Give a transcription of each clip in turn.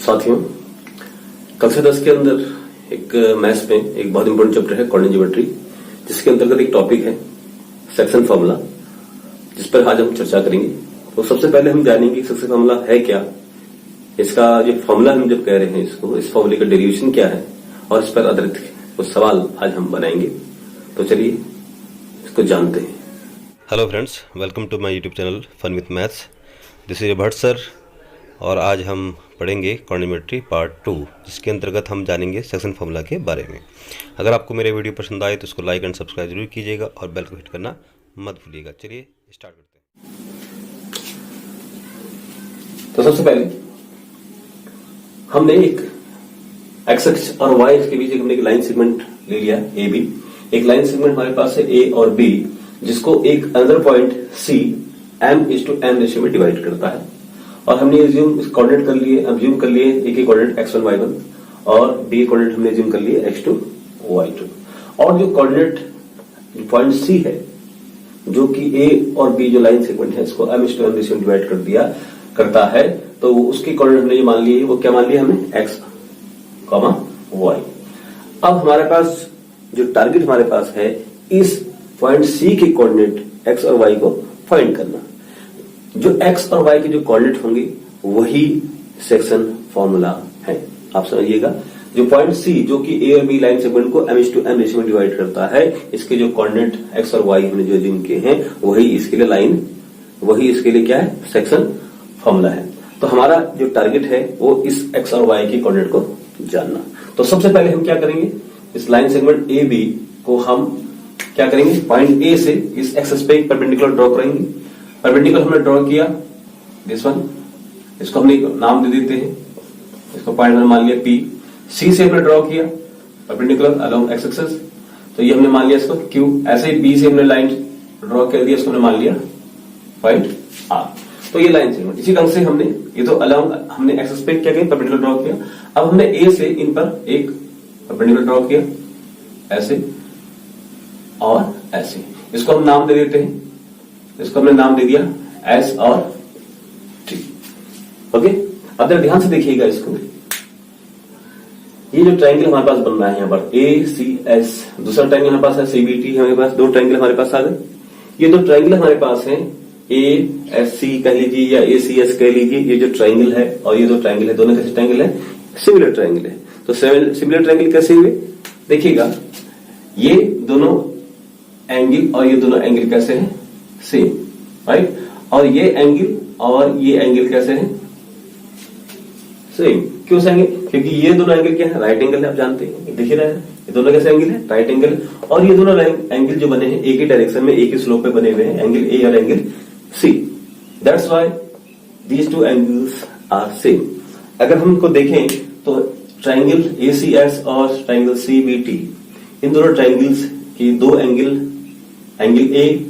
साथियों, कक्षा 10 के अंदर एक मैथ्स में एक बहुत इंपॉर्टेंट चैप्टर है कोऑर्डिनेट ज्योमेट्री, जिसके अंतर्गत एक टॉपिक है सेक्शन फार्मूला, जिस पर आज हम चर्चा करेंगे। तो सबसे पहले हम जानेंगे सेक्शन फार्मूला है क्या, इसका जो फार्मूला हम जब कह रहे हैं इसको, इस फार्मूले का डेरिवेशन क्या है और इस पर आधारित कुछ सवाल आज हम बनाएंगे। तो चलिए इसको जानते हैं। Hello friends, welcome to my YouTube channel fun with maths. This is Bhatt sir और आज हम पढ़ेंगे कोऑर्डिनेट ज्योमेट्री पार्ट 2, जिसके अंतर्गत हम जानेंगे सेक्शन फार्मूला के बारे में। अगर आपको मेरे वीडियो पसंद आए तो इसको लाइक एंड सब्सक्राइब जरूर कीजिएगा और बेल को हिट करना मत भूलिएगा। चलिए स्टार्ट करते हैं। तो सबसे पहले हमने एक एक्स एक्स और वाई के बीच हमने एक लाइन सेगमेंट ले लिया ए बी। एक लाइन सेगमेंट हमारे पास है ए और बी, जिसको एक another point C m/n ratio में डिवाइड करता है। और हमने कोऑर्डिनेट कर लिए, अज्यूम कर लिए एक कोऑर्डिनेट x1 y1 और बी कोऑर्डिनेट हमने अज्यूम कर लिए x2 y2। और जो कोऑर्डिनेट पॉइंट सी है, जो कि ए और बी जो लाइन सेगमेंट है, इसको m/n रेशियो में डिवाइड कर दिया करता है, तो उसकी कोऑर्डिनेट हमने जो मान लिए, वो क्या मान लिया हमने x, y। अब हमारे पास जो टारगेट हमारे पास है, इस पॉइंट सी के कोऑर्डिनेट x और y को फाइंड करना। जो x और y के जो कोऑर्डिनेट होंगे वही सेक्शन फॉर्मूला है। आप समझिएगा, जो पॉइंट C जो कि A और B लाइन सेगमेंट को m/n रेशियो में डिवाइड करता है, इसके जो कोऑर्डिनेट x और y हमने जो अज्यूम किए हैं, वही इसके लिए लाइन, वही इसके लिए क्या है, सेक्शन फॉर्मूला है। तो हमारा जो टारगेट है वो इस x और y के कोऑर्डिनेट को जानना। तो सबसे पहले हम क्या करेंगे, इस लाइन सेगमेंट ए बी को हम क्या करेंगे, पॉइंट ए से इस एक्सिस पे परपेंडिकुलर ड्रॉ करेंगे। परपेंडिकुलर हमने ड्रॉ किया, दिस वन, इसको हमने नाम दे देते हैं, इसको पॉइंट हमने मान लिया पी। सी से हमने ड्रॉ किया परपेंडिकुलर अलोंग एक्स एक्सिस, तो ये हमने मान लिया इसको क्यू। ऐसे ही बी से हमने लाइन ड्रॉ कर दिया, इसको हमने मान लिया पॉइंट आर। तो ये लाइन सेगमेंट इसी ढंग से हमने ये तो अलोंग हमने एक्सिस पे क्या किया, परपेंडिकुलर ड्रॉ किया। अब हमने ए से इन पर एक परपेंडिकुलर ड्रॉ किया, ऐसे और ऐसे। इसको हम नाम दे देते हैं, इसको हमने नाम दे दिया एस और टी। ओके, अब जरा ध्यान से देखिएगा इसको। ये जो ट्रायंगल हमारे पास बन रहा है यहाँ पर ए सी एस, दूसरा ट्रायंगल हमारे पास है सी बी टी, हमारे पास दो ट्रायंगल हमारे पास आ गए। ये दो ट्रायंगल हमारे पास है ए एस सी कह लीजिए या ए सी एस कह लीजिए, ये जो ट्रायंगल है और ये दो ट्रायंगल है, दोनों कैसे ट्रायंगल है, सिमिलर ट्रायंगल है। तो सिमिलर ट्रायंगल कैसे हुए, देखिएगा, ये दोनों एंगल और ये दोनों एंगल कैसे हैं, सेम, राइट। और ये एंगल और ये एंगल कैसे हैं, सेम। क्यों सेम? क्योंकि ये दोनों एंगल क्या है, राइट एंगल है, आप जानते हैं, दिख ही रहा है। ये दोनों कैसे एंगल है, राइट एंगल। और ये दोनों एंगल जो बने हैं एक ही डायरेक्शन में, एक ही स्लोप पे बने हुए हैं, एंगल ए और angle C. That's why these two angles are same. अगर हम इनको देखें तो ट्राइंगल ACS और ट्राइंगल CBT, इन दोनों ट्राइंगल्स की दो एंगल ए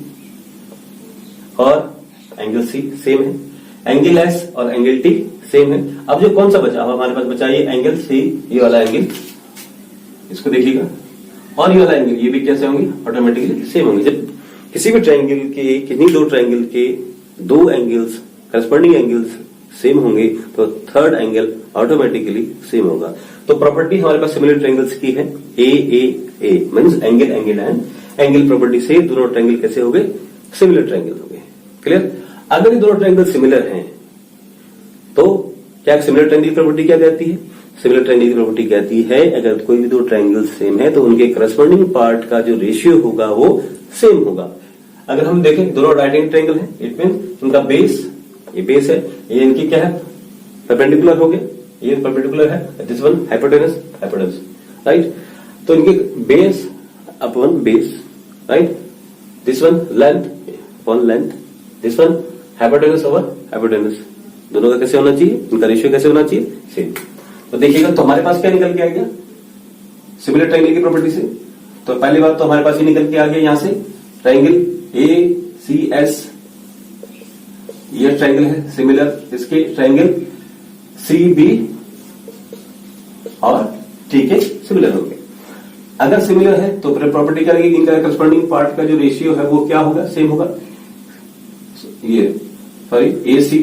और एंगल सी सेम है, एंगल एस और एंगल टी सेम है। अब जो कौन सा बचा, अब हमारे पास बचा ये एंगल सी, ये वाला एंगल, इसको देखिएगा, और ये वाला एंगल, ये भी कैसे होंगे, ऑटोमेटिकली सेम होंगे। जब किसी भी ट्रायंगल के, किन्हीं दो ट्रायंगल के दो एंगल्स, करस्पॉन्डिंग एंगल्स सेम होंगे, तो थर्ड एंगल ऑटोमेटिकली सेम होगा। तो प्रॉपर्टी हमारे पास सिमिलर ट्रायंगल्स की है, A means angle and angle property से दोनों ट्रायंगल कैसे हो गए, सिमिलर ट्रायंगल हो गए। क्लियर? अगर ये दोनों ट्रायंगल सिमिलर हैं तो क्या सिमिलर ट्रायंगल की प्रॉपर्टी क्या कहती है, सिमिलर ट्रायंगल की प्रॉपर्टी कहती है अगर कोई भी दो ट्रायंगल सेम है तो उनके करस्पॉन्डिंग पार्ट का जो रेशियो होगा वो सेम होगा। अगर हम देखें दोनों राइट एंगल ट्रायंगल है, इट मींस उनका बेस, ये बेस है, ये इनकी क्या है, परपेंडिकुलर हो गया, ये परपेंडिकुलर है, दिस वन हाइपोटेनस, राइट। तो इनके base upon base, right, this one length upon length, this one hypotenuse over hypotenuse, दोनों का कैसे होना चाहिए, इनका रेशियो कैसे होना चाहिए, सेम। तो देखिएगा, तो हमारे पास क्या निकल के आ गया सिमिलर ट्रायंगल की प्रॉपर्टी से। तो पहली बात तो हमारे पास ये निकल के आ गया, यहां से ट्रायंगल ACS, ये ट्रायंगल है सिमिलर, इसके ट्रायंगल CB और T के सिमिलर हो गए। अगर सिमिलर है तो प्रॉपर्टी क्या रहेगी, इनका करस्पॉन्डिंग पार्ट का जो रेशियो है वो क्या होगा, सेम होगा। ये सॉरी AC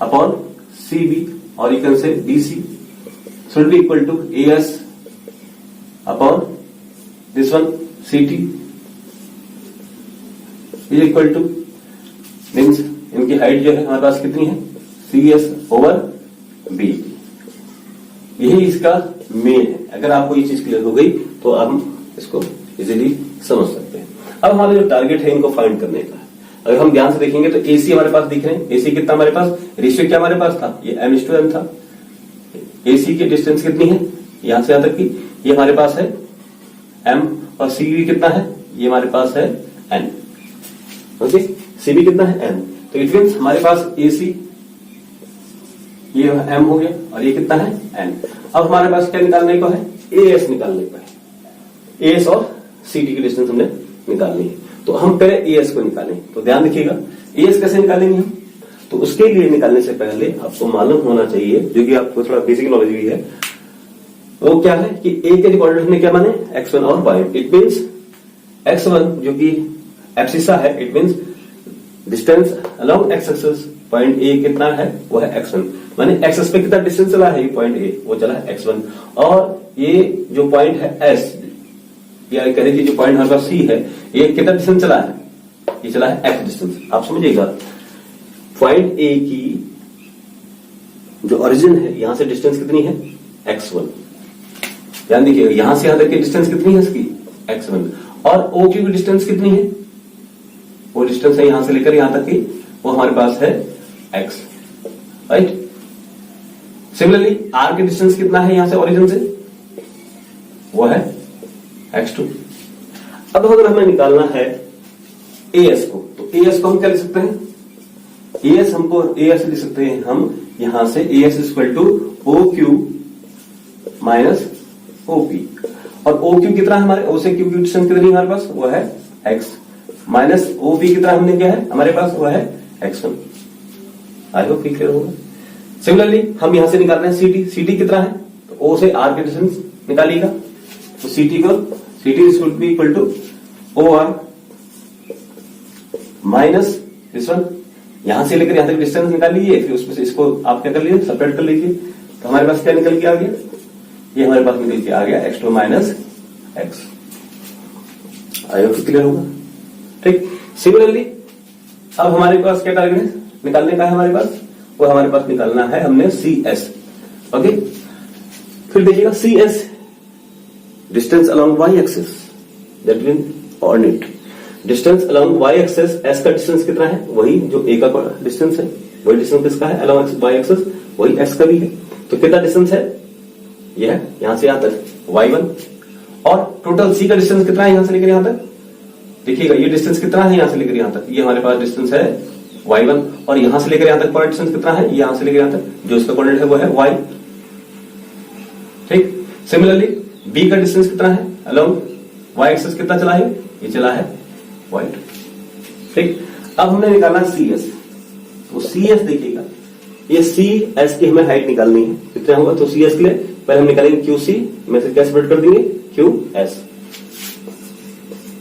अपॉन CB और you can say BC should be equal to AS upon this one CT is equal to means इनकी हाइट जो है हमारे पास कितनी है CS over B। यही इसका मेन है। अगर आपको ये चीज क्लियर हो गई तो हम इसको इजीली समझ सकते हैं। अब हमारा जो टारगेट है इनको फाइंड करने का, अगर हम ध्यान से देखेंगे तो AC हमारे पास दिख रहे हैं। AC कितना हमारे पास, रेशियो क्या हमारे पास था, ये M/N था। AC की डिस्टेंस कितनी है यहां से यहां तक की, ये हमारे पास है M, और CB कितना है, ये हमारे पास है N। ओके, CB कितना है N, तो इट मीन्स हमारे पास AC ये M हो गया और ये कितना है N। अब हमारे पास क्या निकालने को है, AS निकालने को है। AS और CT की डिस्टेंस हमने निकालनी है, तो हम पहले AS को निकालें। तो ध्यान रखिएगा AS कैसे निकालेंगे हम, तो उसके लिए निकालने से पहले आपको मालूम होना चाहिए, जो कि आपको थोड़ा बेसिक नॉलेज भी है, वो क्या है कि A के कोऑर्डिनेट में क्या माने x1 और y। इट मीन्स x1 जो कि एब्सिसा है, it means distance along x axis point A कितना है वो है x1, माने x एक्सिस पे कितना डिस्टेंस चला है, ये पॉइंट A वो चला है x1। और ये जो पॉइंट है S, या कह लीजिए जो पॉइंट हमारे पास C है, ये कितना डिस्टेंस चला है, ये चला है x डिस्टेंस। आप समझिएगा पॉइंट A की जो ओरिजिन है यहां से डिस्टेंस कितनी है x1। ध्यान देखिएगा यहां से यहां तक की डिस्टेंस कितनी है इसकी x1, और OQ की डिस्टेंस कितनी है, वो डिस्टेंस है यहां से लेकर यहां तक की, वो हमारे पास है x, राइट। सिमिलरली R की डिस्टेंस कितना है यहां से ओरिजिन से, वो है x2। अब अगर हमें निकालना है AS को, तो AS को हम क्या लिख सकते हैं, AS हमको AS लिख सकते हैं हम यहां से AS equal to OQ minus OP, और OQ कितना है हमारे O से Q की डिस्टेंस कितनी है हमारे पास, वो है x, माइनस OP कितना हमने क्या है हमारे पास, वो है x1। आई होप क्लियर होगा। सिमिलरली हम यहां से निकाल रहे हैं CT कितना है, तो O से R की डिस्टेंस निकालिएगा, तो CT should be equal to OR minus this one, यहां से लेकर यहां तक डिस्टेंस निकाल लीजिए, फिर उसमें से इसको आप क्या कर लीजिए सेपरेट कर लीजिए, तो हमारे पास क्या निकल के आ गया, ये हमारे पास निकल के आ गया x2 माइनस x। आई होप क्लियर होगा, ठीक। सिमिलरली अब हमारे पास क्या टारगेट निकालने का है हमारे पास, वो हमारे पास निकालना है हमने CS। ओके, फिर देखिएगा CS distance along y axis, that mean coordinate distance along y axis. S का डिस्टेंस कितना है, वही जो A का डिस्टेंस है, वही डिस्टेंस किसका है अलोंग y एक्सिस, वही S का भी है। तो कितना डिस्टेंस है, ये है यहां से यहां तक y1, और टोटल C का डिस्टेंस कितना है यहां से लेकर यहां तक, देखिएगा ये डिस्टेंस कितना है यहां से लेकर यहां तक, ये हमारे पास डिस्टेंस है y1, और यहां से लेकर यहां तक का डिस्टेंस कितना है, यहां से लेकर यहां तक जो इसका कोऑर्डिनेट है वो है y, ठीक। सिमिलरली B का डिस्टेंस कितना है अलोंग y एक्सिस, कितना चला है, ये चला है y2, ठीक। अब हमने निकालना CS, तो CS देखिएगा ये CS की हमें हाइट निकालनी है, कितना होगा, तो CS के लिए पहले हम निकालेंगे QC में से क्या सेपरेट कर देंगे QS,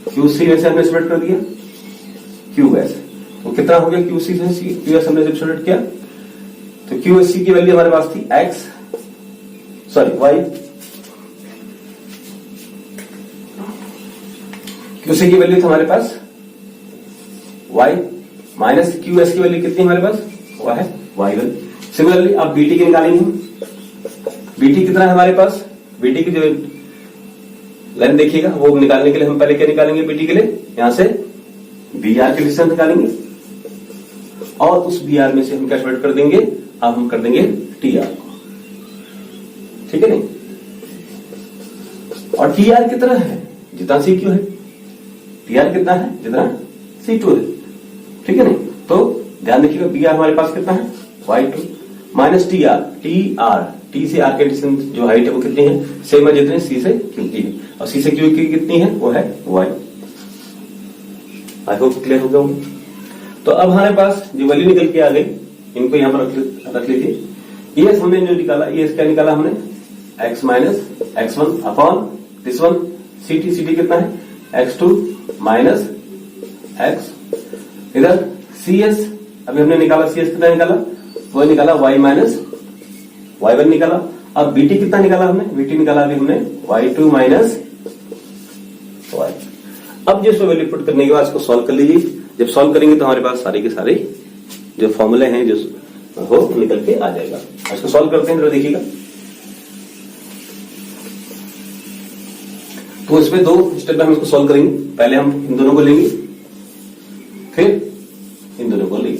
QC में से हमने सेपरेट कर दिया QS, तो कितना हो गया QC से QS हमने सेपरेट किया, तो QSC की वैल्यू हमारे पास थी y, QC की वैल्यू थी हमारे पास y, माइनस QS की वैल्यू कितनी हमारे पास, वो है y1। सिमिलरली अब BT की निकालेंगे, BT कितना है हमारे पास, BT की जो लाइन देखिएगा वो निकालने के लिए हम पहले क्या निकालेंगे, BT के लिए यहां से BR की डिस्टेंस निकालेंगे, और उस BR में से हम क्या सेपरेट कर देंगे, अब हम कर देंगे TR को, ठीक है नहीं। और TR कितना है, जितना CQ है, TR कितना है जितना C2 है, ठीक है नहीं। तो ध्यान रखिएगा BR हमारे पास कितना है y2 माइनस TR T से R के डिस्टेंस जो हाइट है वो कितनी है, सेम है जितने C से Q की है, और C से Q की कितनी है, वो है y। आई होप क्लियर हो गया। तो अब हमारे पास जो वैल्यू निकल के आ गई, इनको यहां पर रख लीजिए। ES हमने जो निकाला, ES क्या निकाला हमने, x minus x1 upon this one CT कितना है x2 माइनस x, इधर CS अभी हमने निकाला, CS कितना निकाला, वो निकाला y माइनस y1 निकाला। अब bt कितना निकाला हमने, bt निकाला अभी हमने y2 माइनस y। अब जिसको वैल्यू पुट करने के बाद इसको सॉल्व कर लीजिए। जब सॉल्व करेंगे तो हमारे पास सारे के सारे जो फॉर्मूले हैं जो वो निकल के आ जाएगा। इसको सॉल्व करते हैं, देखिएगा। तो इसमें 2 स्टेप में हम इसको सॉल्व करेंगे। पहले हम इन दोनों को लेंगे, फिर इन दोनों को लेंगे,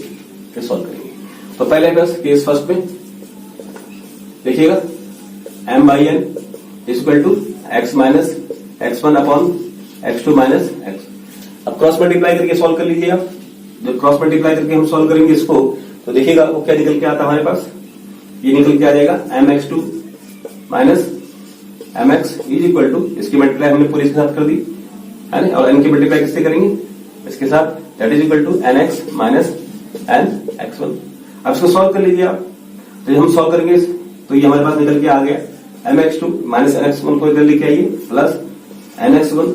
फिर सॉल्व करेंगे। तो पहले बस केस फर्स्ट में देखिएगा, m by n equal to x minus x1 upon x2 minus x। अब क्रॉस मल्टीप्लाई करके सॉल्व कर लीजिए आप। जब क्रॉस मल्टीप्लाई करके हम सॉल्व करेंगे इसको, तो देखिएगा वो क्या निकल के आता है हमारे पास। ये निकल के आ जाएगा mx2 minus mx is equal to, इसकी मल्टीप्लाई हमने पूरी इसके साथ कर दी है ना, और n की मल्टीप्लाई किससे करेंगे, इसके साथ, that is equal to nx minus nx1। अब इसको सॉल्व कर लीजिए आप। तो हम सॉल्व करेंगे तो ये हमारे पास निकल के आ गया mx2 माइनस nx1 को इधर लेके आइए प्लस nx1,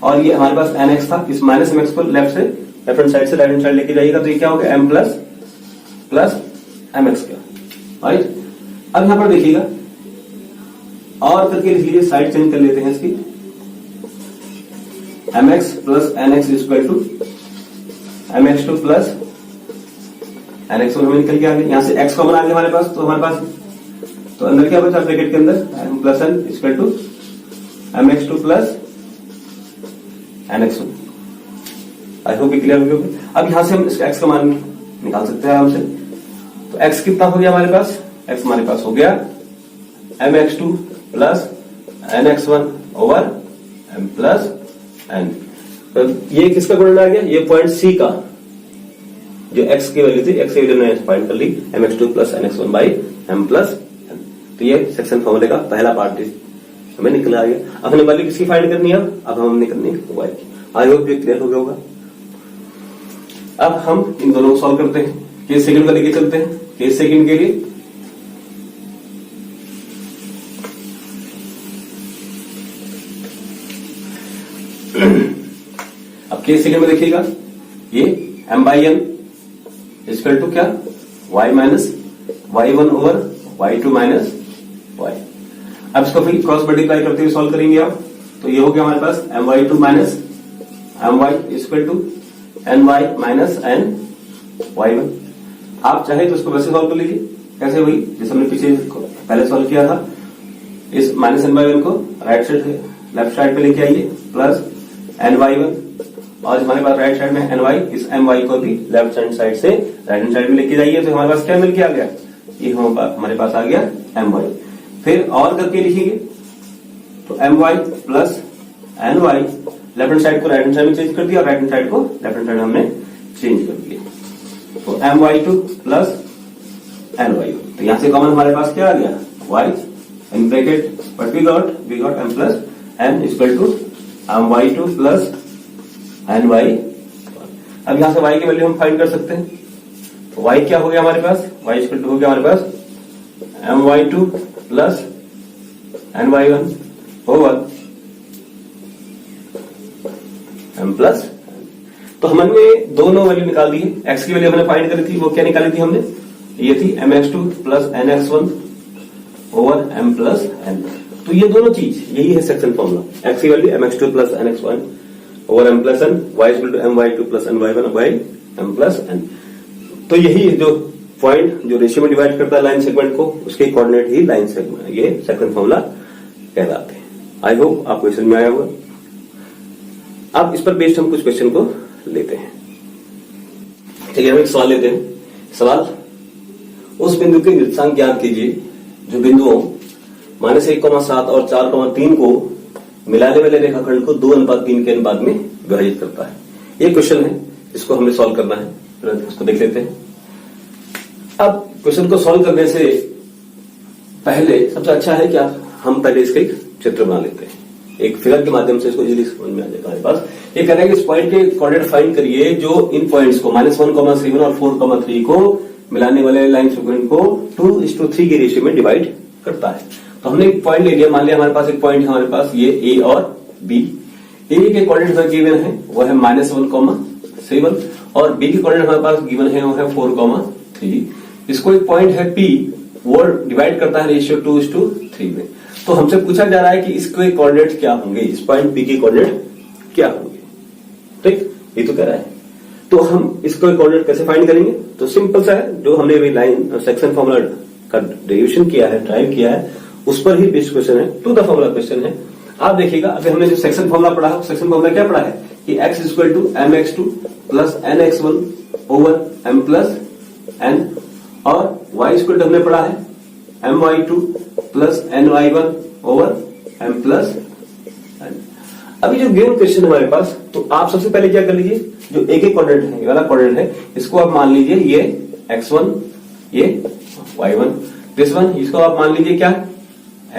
और ये हमारे पास nx था, इस माइनस mx को लेफ्ट हैंड साइड से राइट हैंड साइड लेके जाइएगा तो ये क्या हो गया m प्लस mx का, राइट। अब यहां पर देखिएगा और करके लिख लीजिए, साइड चेंज कर लेते हैं इसकी, mx plus nx equal to mx2 plus nx1 हमें निकल के आ गया। यहां से x कॉमन आ गया हमारे पास, तो हमारे पास तो अंदर क्या बचा ब्रैकेट के अंदर, m plus n equal to mx2 plus nx1। I hope clear हो गया। अब यहां से हम इसका x का मान निकाल सकते हैं आराम से। तो x कितना हो गया हमारे पास, x हमारे पास हो गया mx2 plus nx1 over m plus n। तो ये किसका गुणन आ गया, ये पॉइंट C का, जो x की वैल्यू थी, x की वैल्यू ने फाइंड कर ली, mx2 plus nx1 by m plus n। तो ये सेक्शन फॉर्मूले का पहला पार्ट हमें निकल आ गया। अब हमें वैल्यू किसकी फाइंड करनी है, अब हमने करनी है y की। आई होप ये क्लियर हो गया होगा। अब हम इन दोनों को सॉल्व करते हैं। केस सेकंड का लेके चलते हैं। केस सेकंड के लिए अब केस सेकंड में देखिएगा, ये m by n equal to क्या, y minus y1 over y2 minus y। अब इसको फिर क्रॉस मल्टीप्लाई करते हुए सॉल्व करेंगे आप। तो ये हो गया हमारे पास my2 minus my equal to ny minus ny1। आप चाहे तो इसको वैसे सॉल्व कर लीजिए, कैसे वही जैसे हमने पीछे पहले सॉल्व किया था। इस माइनस ny1 को राइट साइड लेफ्ट साइड पे लेके आइए प्लस ny1, और हमारे पास राइट साइड में ny, इस my को भी लेफ्ट हैंड साइड से राइट हैंड साइड में लेके जाइए। तो हमारे पास क्या मिल के आ गया, ये हमारे पास आ गया my। फिर और करके लिखिए, तो my plus ny, left hand side को राइट हैंड साइड में चेंज कर दिया और राइट हैंड साइड को लेफ्ट हैंड साइड हमने चेंज कर दिया। तो my2 प्लस ny। तो यहां से कॉमन हमारे पास क्या आ गया, y in bracket, but we got m plus n equal to my2 plus ny। अब यहां से y की वैल्यू हम फाइंड कर सकते हैं। तो y क्या हो गया हमारे पास, y इक्वल टू हो गया हमारे पास my2 plus ny1 over m plus. तो हमने दोनों वैल्यू निकाल दी है। x की वैल्यू हमने फाइंड करी थी, वो क्या निकाली थी हमने, ये थी mx2 plus nx1 over m plus n। तो ये दोनों चीज यही है सेक्शन फॉर्मूला। x की value mx2 plus nx1 over m plus n, y equal to my2 plus ny1 by m plus n। तो यही जो पॉइंट जो रेशियो में डिवाइड करता है लाइन सेगमेंट को, उसके कोऑर्डिनेट ही लाइन सेगमेंट, ये सेकंड फॉर्मूला कहलाते हैं। आई होप आपको समझ में आया होगा। अब इस पर बेस्ड हम कुछ क्वेश्चन को लेते हैं। चलिए हम एक सवाल लेते हैं। सवाल, उस बिंदु के निर्देशांक ज्ञात कीजिए जो बिंदुओं -1,7 और 4,3 को मिलाने वाले रेखाखंड को 2:3 के अनुपात में विभाजित करता है। ये क्वेश्चन है, इसको हमें सॉल्व करना है। इसको देख लेते हैं। अब क्वेश्चन को सॉल्व करने से पहले सबसे अच्छा है कि हम पहले इसका एक चित्र बना लेते हैं। एक फिगर के माध्यम से इसको इजीली समझ में आ जाएगा हमारे पास। ये कह रहा है कि इस पॉइंट के कोऑर्डिनेट फाइंड करिए जो इन पॉइंट्स को -1,7 और 4,3 को मिलाने वाले लाइन सेगमेंट को 2:3 के रेशियो में डिवाइड करता है। तो हमने एक पॉइंट ले लिया, मान लिया हमारे पास एक पॉइंट है हमारे पास ये ए और बी। ए के कोऑर्डिनेट गिवन है वो है -1,7 और बी के कोऑर्डिनेट हमारे पास गिवन है वो है 4,3। इसको एक पॉइंट है पी वो डिवाइड करता है रेशियो 2:3 में। तो हमसे पूछा जा रहा है कि इसके कोऑर्डिनेट क्या होंगे, इस पॉइंट पी के कोऑर्डिनेट क्या होंगे। ठीक, ये तो कह रहा है। तो हम इसको कोऑर्डिनेट कैसे फाइंड करेंगे? तो सिंपल सा है, जो हमने अभी लाइन सेक्शन फॉर्मूला का डेरिवेशन किया है, ड्राइव किया है, उस पर ही बेस्ड क्वेश्चन है, टू द फॉर्मूला क्वेश्चन है। आप देखिएगा, अभी हमने जो सेक्शन फॉर्मूला पढ़ा, सेक्शन फॉर्मूला क्या पढ़ा है कि x equal to mx2 plus nx1 over m plus n, और y इक्वल टू हमने पढ़ा है my2 plus ny1 over m plus n। अभी जो गिवन क्वेश्चन हमारे पास, तो आप सबसे पहले क्या कर लीजिए, जो एक एक कोऑर्डिनेट है, ये वाला कोऑर्डिनेट है, इसको आप मान लीजिए ये x1, ये y1, दिस वन इसको आप मान लीजिए क्या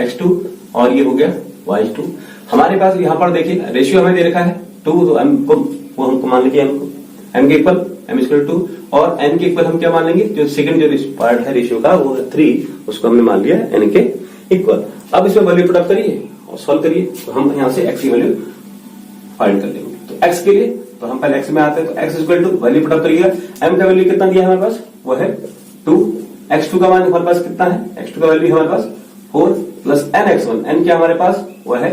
x2, और ये हो गया y2। हमारे पास यहां पर देखिए रेशियो हमें दे रखा है 2, तो m को वो हमको मान लीजिए m के इक्वल m इक्वल 2, और n के इक्वल हम क्या मान लेंगे, जो सेकंड जो पार्ट है रेशियो का वो 3, उसको हमने मान लिया n के इक्वल। अब इसमें वैल्यू पुट अप करिए और सॉल्व करिए, तो हम यहां से x की वैल्यू फाइंड कर लेंगे। तो x के लिए तो हम पहले x में आते हैं, तो x equal to value put up करिएगा, m का वैल्यू कितना दिया है हमारे पास, वो है 2, x2 का मान हमारे पास कितना है, x2 का वैल्यू हमारे पास 4 प्लस nx1, n क्या हमारे पास वो है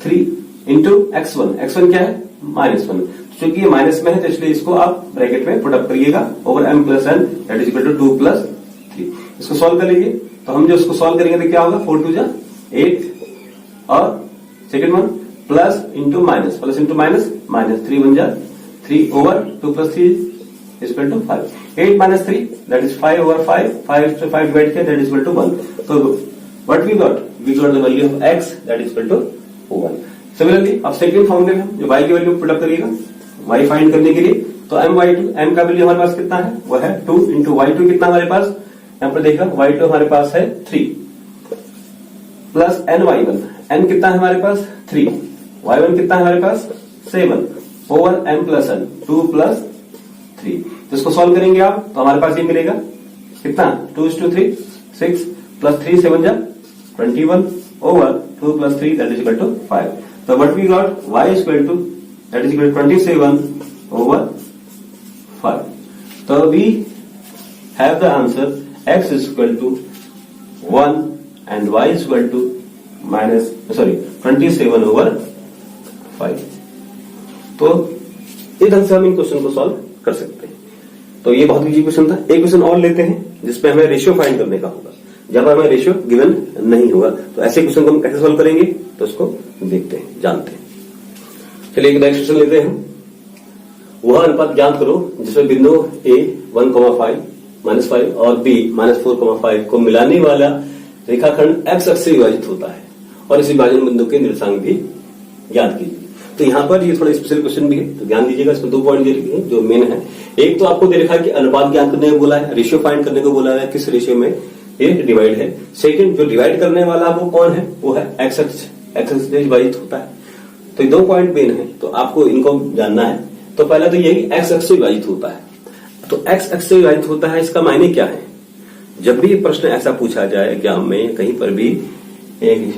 3 इंटू x1, x1 क्या है -1, क्योंकि ये माइनस में है तो इसलिए इसको आप ब्रैकेट में पुट अप करिएगा over m plus n that is equal to 2 plus 3। इसको सॉल्व कर लीजिए, तो हम जो इसको सॉल्व करेंगे तो क्या होगा, 4 2 जा 8, और second one plus into minus, plus into minus, minus 3 1 जा 3 over 2 plus 3 is equal to 5, 8 minus 3 that is 5 over 5, 5 से 5 डिवाइड किया दैट इज इक्वल टू 1। तो what we got the value of x that is equal to 1। Similarly अब second फॉर्मूले में जो y की value put up करिएगा, y find करने के लिए, तो my2, m का वैल्यू हमारे पास कितना है, वो है 2 इंटू y2 कितना हमारे पास, यहाँ पर देखिएगा y2 हमारे पास है 3 प्लस ny1, n कितना है हमारे पास 3, y1 कितना है हमारे पास 7 over m plus n 2 plus 3। तो इसको सॉल्व करेंगे आप, तो हमारे पास ये मिलेगा कितना 2:3 6 प्लस 3 7 जा 21 over 2 plus 3 that is equal to 5। तो what we got y is equal to that is equal to 27 over 5। तो we have the answer x is equal to 1 and y is equal to 27 over 5। तो इस ढंग से हम इन question को solve कर सकते हैं। तो ये बहुत इजी क्वेश्चन था। एक क्वेश्चन और लेते हैं जिसपे हमें रेशियो फाइंड करने का होगा, जब हमें रेशियो गिवन नहीं होगा, तो ऐसे क्वेश्चन को हम कैसे सॉल्व करेंगे, तो उसको देखते हैं, जानते हैं। चलिए एक नेक्स्ट क्वेश्चन लेते हैं। वह अनुपात ज्ञात करो जिसमें बिंदु a 1,5 -5 और b -4,5 को मिलाने वाला रेखाखंड x अक्ष से विभाजित होता है, और इस विभाजन बिंदु के निर्देशांक भी ज्ञात कीजिए। तो यहाँ पर ये थोड़ा स्पेशल क्वेश्चन भी है, तो ध्यान दीजिएगा। इसमें 2 पॉइंट दे रखे हैं जो मेन है। एक तो आपको दे रखा है कि अनुपात ज्ञात करने को बोला है, रेशियो फाइंड करने को बोला है, किस रेशियो में ये डिवाइड है। सेकंड जो डिवाइड करने वाला वो कौन है, वो है x अक्ष से विभाजित होता है। तो ये 2 पॉइंट मेन है, तो आपको इनको जानना है। तो पहला तो यही x अक्ष से विभाजित होता है। तो x अक्ष से विभाजित होता है, इसका मायने क्या है? जब भी प्रश्न ऐसा पूछा जाए एग्जाम में कहीं पर भी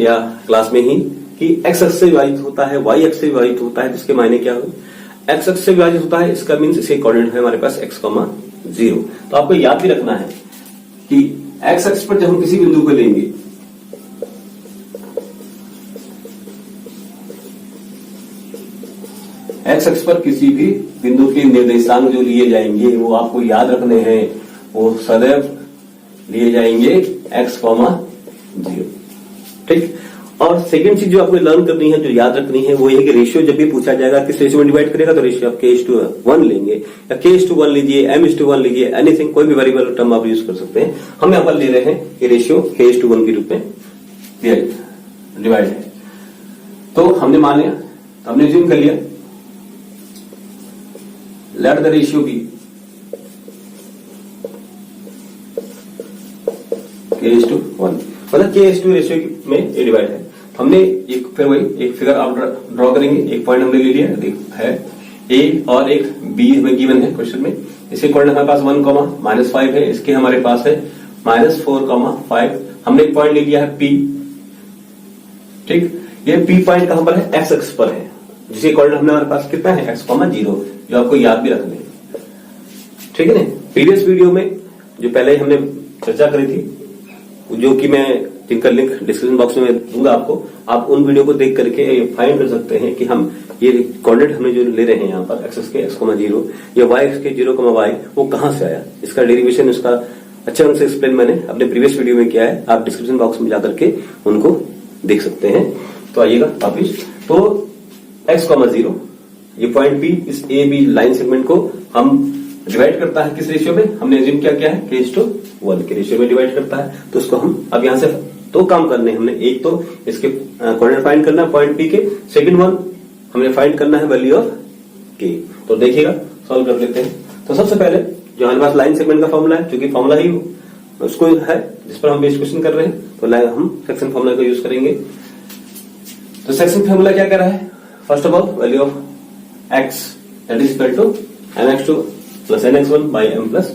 या क्लास में ही कि x अक्ष से विभाजित होता है, y अक्ष से विभाजित होता है, तो इसके मायने क्या होगा? x अक्ष से विभाजित होता है, इसका मीन्स इसके कोऑर्डिनेट है हमारे पास x, 0। तो आपको याद भी रखना है कि x अक्ष पर जब हम किसी बिंदु को लेंगे, x अक्ष पर किसी भी बिंदु के निर्देशांक जो लिए जाएंगे वो आपको याद रखने हैं, वो सदैव लिए जाएंगे x, 0। ठीक। और सेकंड चीज जो आपको लर्न करनी है, जो याद रखनी है, वो ये कि रेशियो जब भी पूछा जाएगा किस रेशियो में डिवाइड करेगा, तो रेशियो आप k:1 लेंगे या k:1 लीजिए, m:1 लीजिए, एनीथिंग, कोई भी वेरिएबल टर्म आप यूज कर सकते हैं। हम यहाँ पर ले रहे हैं कि रेशियो k:1 के रूप में डिवाइड है। तो हमने मान लिया, तो हमने ज्यूम कर लिया let the ratio B k:1, मतलब k:2 रेशियो में ये डिवाइड है। हमने एक फिर वही एक फिगर आप ड्रॉ करेंगे, एक पॉइंट हमने ले लिया है a और एक b हमें गिवन है क्वेश्चन में। इसके कोऑर्डिनेट हमारे पास 1, -5 है, इसके हमारे पास है -4, 5। हमने एक पॉइंट ले लिया है p। ठीक, ये p पॉइंट कहां पर है, x अक्ष पर है, जिसके कोऑर्डिनेट हमने हमारे पास कितना है x, 0, जो आपको याद भी रखने हैं। ठीक है ना। प्रीवियस वीडियो में जो पहले हमने चर्चा करी थी जो कि मैं जिनका लिंक डिस्क्रिप्शन बॉक्स में दूंगा आपको, आप उन वीडियो को देख करके ये फाइंड कर सकते हैं कि हम ये कोऑर्डिनेट हमने जो ले रहे हैं यहाँ पर एक्स के x,0 या y के 0,y वो कहां से आया, इसका डेरिवेशन इसका अच्छे ढंग से एक्सप्लेन मैंने अपने प्रीवियस वीडियो में किया है, आप डिस्क्रिप्शन बॉक्स में जाकर के उनको देख सकते हैं। तो आइएगा वापिस, तो x,0 ये पॉइंट P इस ए बी लाइन सेगमेंट को हम डिवाइड करता है किस रेशियो में, हमने एज्यूम क्या है k:1 के रेशियो में डिवाइड करता है। तो इसको हम अब यहां से दो काम करने हैं हमने, एक तो इसके कोऑर्डिनेट फाइंड करना है पॉइंट P के, सेकंड वन हमने फाइंड करना है वैल्यू ऑफ k। तो देखिएगा सॉल्व कर लेते हैं। तो सबसे पहले जो हमारे पास लाइन सेगमेंट का फॉर्मूला है, क्योंकि फॉर्मूला ही उसको है जिस पर हम बेस क्वेश्चन कर रहे हैं, तो हम सेक्शन फॉर्मूला का यूज करेंगे। तो सेक्शन फॉर्मूला क्या कर रहा है, first of all value of x that is equal to mx2 plus nx1 by m plus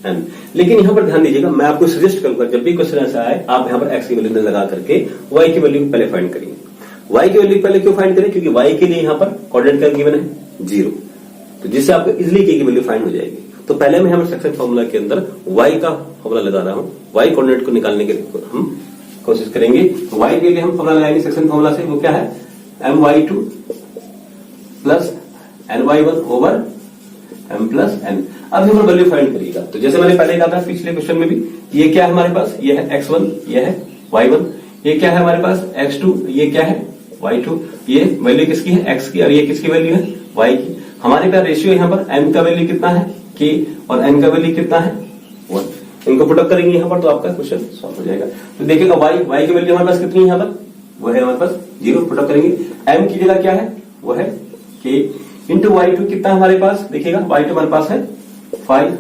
n। लेकिन यहां पर ध्यान दीजिएगा, मैं आपको सजेस्ट करूंगा जब भी क्वेश्चन ऐसा आए आप यहां पर x की वैल्यू लगा करके y की वैल्यू पहले फाइंड करिए। y की वैल्यू पहले क्यों फाइंड करें, क्योंकि y के लिए यहां पर कोऑर्डिनेट क्या गिवन है 0, तो जिससे आपको इजिली k की वैल्यू फाइंड हो जाएगी। तो पहले मैं हमारे सेक्शन फॉर्मूला के अंदर y का फॉर्मूला लगा रहा हूं, y कोऑर्डिनेट को निकालने के लिए हम कोशिश करेंगे। y के लिए हम फॉर्मूला लगाएंगे सेक्शन फॉर्मूला से, वो क्या है my2 plus ny1 over m plus n। अब हम वैल्यू फाइंड करिएगा, तो जैसे मैंने पहले कहा था पिछले क्वेश्चन में भी, ये क्या है हमारे पास, ये है x1, ये है y1, ये क्या है हमारे पास x2, ये क्या है y2, ये वैल्यू किसकी है x की और ये किसकी वैल्यू है y की। हमारे पास रेशियो यहाँ पर m का वैल्यू कितना है k और n का वैल्यू कितना है 1। इनको पुट अप करेंगे यहाँ पर तो आपका क्वेश्चन सॉल्व हो जाएगा। तो देखिएगा y की वैल्यू हमारे पास कितनी है, यहाँ पर वो है हमारे पास 0, पुट अप करेंगे। m की जगह क्या है, वो है k इंटू y2 कितना है हमारे पास, देखिएगा y2 हमारे पास है 5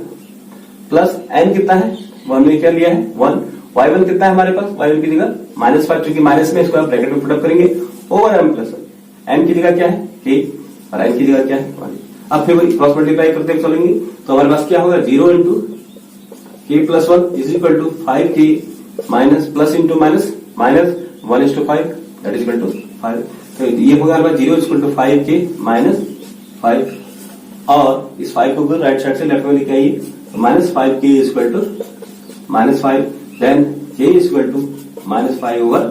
प्लस n कितना है, हमने क्या लिया है 1, y1 कितना है हमारे पास, y1 की जगह -5, चूंकि माइनस में इसको आप ब्रैकेट में पुट अप करेंगे, ओवर m प्लस m की जगह क्या है k और n की जगह क्या है 1। अब फिर वही क्रॉस मल्टीप्लाई करते हुए चलेंगे, तो हमारे पास क्या होगा 0 into k plus 1 is equal to 5k minus plus into minus minus 1:5 that is equal to 5। तो ये होगा हमारे पास 0 is equal to 5k minus 5, और इस 5 को राइट साइड से लेफ्ट में लेके आइए, minus 5k is equal to -5, then k is equal to -5 over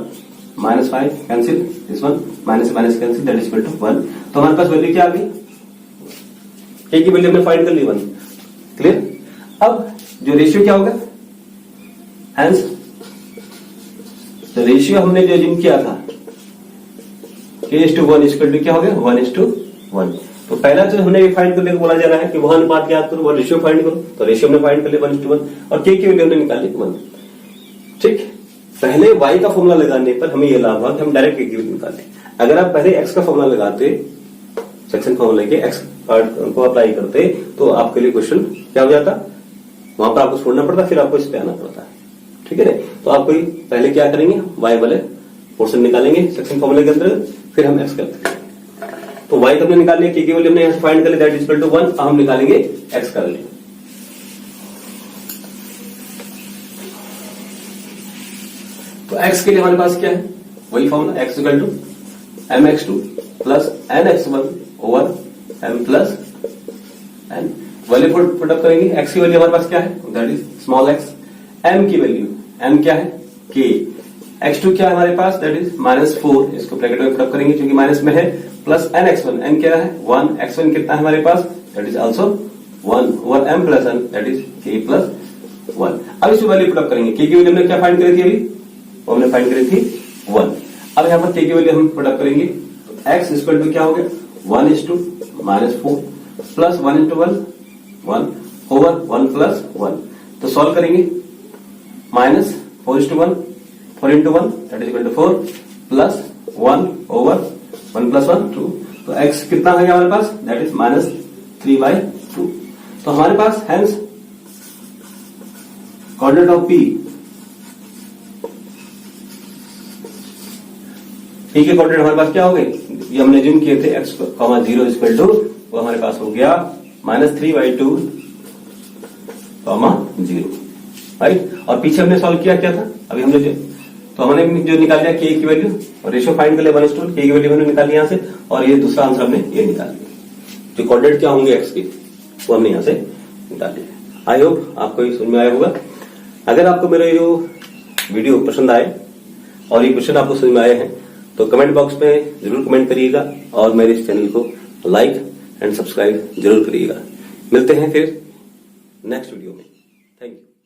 -5, cancel this one, minus minus cancel that is equal to 1। तो हमारे पास वैल्यू क्या आ गई, k की वैल्यू हमने फाइंड कर ली 1, क्लियर। अब जो रेशियो क्या होगा, हेंस तो रेशियो हमने जो जिम किया था k:1 इक्वल टू क्या हो गया 1:1। तो पहला जो हमने फाइंड करने को बोला जा रहा है कि वह अनुपात याद करो, वह रेशियो फाइंड करो, तो रेशियो हमने फाइंड कर लिया 1:1 और k की वैल्यू हमने निकाली 1। ठीक, पहले y का फॉर्मूला लगाने पर हमें यह लाभ हुआ कि हम डायरेक्ट k की वैल्यू निकालते। अगर आप पहले x का फॉर्मूला लगाते, सेक्शन फॉर्मूला के x पार्ट को अप्लाई करते, तो आपके लिए क्वेश्चन क्या हो जाता, वहां पर आपको छोड़ना पड़ता, फिर आपको इस पे आना पड़ता है, ठीक है ना। तो आपको पहले क्या करेंगे, y वाले पोर्शन निकालेंगे सेक्शन फॉर्मूले के अंदर, फिर हम x करते हैं। तो y का हमने निकाल लिया, k की वैल्यू हमने यहां से फाइंड कर लिया दैट इज इक्वल टू 1। अब हम निकालेंगे x का वैल्यू। तो x के लिए हमारे पास क्या है, वही formula x equal to mx2 plus nx1 over m plus n। Value put up करेंगे, x की वैल्यू हमारे पास क्या है that is small x, m की वैल्यू m क्या है k, x2 क्या है हमारे पास दैट इज -4, इसको ब्रैकेट में पुट अप करेंगे क्योंकि माइनस में है, प्लस nx1, n क्या है 1, x1 कितना है हमारे पास that is also 1 over m plus n that is k plus 1। अब इसको वैल्यू पुट अप करेंगे, k की वैल्यू हमने क्या फाइंड करी थी अभी, वो हमने फाइंड करी थी 1। अब यहाँ पर k की वैल्यू हम पुट अप करेंगे, तो x इक्वल टू क्या हो गया 1:-4 प्लस 1:1 1 ओवर 1 प्लस 1। तो सॉल्व करेंगे, -4:1 4:1 that is equal to 4 plus 1 over 1 plus 1 2। तो x कितना है हमारे पास दैट इज -3/2। तो हमारे पास hence coordinate of p, p के कोऑर्डिनेट हमारे पास क्या हो गए, ये हमने जिम किए थे x, 0 इक्वल टू, वो हमारे पास हो गया -3/2, 0, राइट। और पीछे हमने सॉल्व किया क्या था, अभी हमने तो हमने जो निकाल लिया k की वैल्यू और रेशियो फाइंड कर लिया 1:1, k की वैल्यू हमने निकाली यहां से, और ये दूसरा आंसर हमने ये निकाल लिया, जो कोऑर्डिनेट क्या होंगे x के वो हमने यहां से निकाल लिया। आई होप आपको ये समझ में आया होगा। अगर आपको मेरे जो वीडियो पसंद आए और ये क्वेश्चन आपको समझ में आए हैं तो कमेंट बॉक्स में जरूर कमेंट करिएगा और मेरे इस चैनल को लाइक एंड सब्सक्राइब जरूर करिएगा। मिलते हैं फिर नेक्स्ट वीडियो में। Thank you.